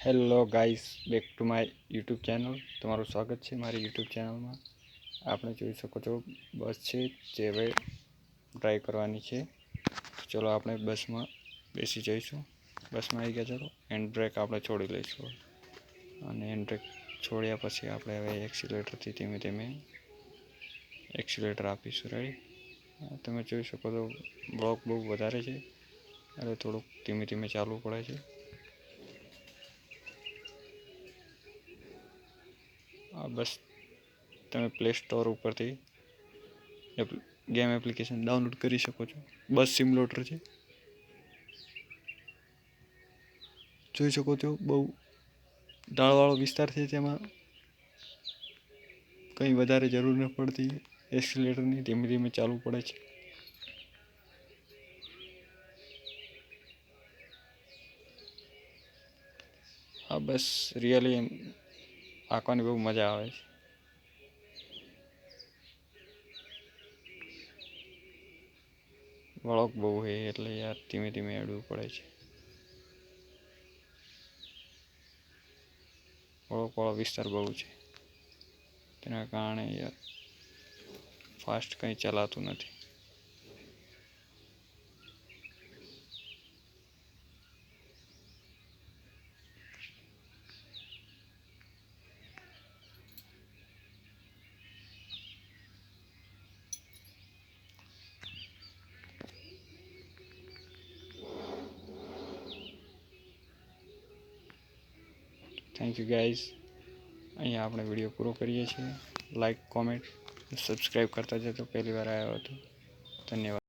Hello guys, back to my YouTube channel. તમારું સ્વાગત છે મારી યુટ્યુબ ચેનલમાં. આપણે જોઈ શકો છો બસ છે જે હવે ડ્રાઈવ કરવાની છે. ચલો આપણે બસમાં બેસી જઈશું. બસમાં આવી ગયા. ચલો હેન્ડ બ્રેક આપણે છોડી લઈશું અને હેન્ડ બ્રેક છોડ્યા પછી આપણે હવે એક્સિલેટરથી ધીમે ધીમે એક્સિલેટર આપીશું. રેડી? તમે જોઈ શકો છો બ્લોક બહુ વધારે છે એટલે થોડુંક ધીમે ધીમે ચાલવું પડે છે. બસ તમે પ્લે સ્ટોર ઉપરથી ગેમ એપ્લિકેશન ડાઉનલોડ કરી શકો છો. બસ સિમ્યુલેટર છે. જોઈ શકો છો બહુ ઢાળવાળો વિસ્તાર છે, તેમાં કંઈ વધારે જરૂર ન પડતી. એક્સિલેટરની ધીમે ધીમે ચાલવું પડે છે. બસ રિયલી આંકવાની બહુ મજા આવે છે. વળોક બહુ છે એટલે યાર ધીમે ધીમે હેડવું પડે છે. વળોકવાળો વિસ્તાર બહુ છે, તેના કારણે યાર ફાસ્ટ કંઈ ચલાતું નથી. Thank you guys. અહીંયા આપણે વિડીયો પૂરો કરીએ છીએ. લાઈક, કોમેન્ટ, સબસ્ક્રાઈબ કરતા જતો પહેલી વાર આવ્યો હતો. ધન્યવાદ.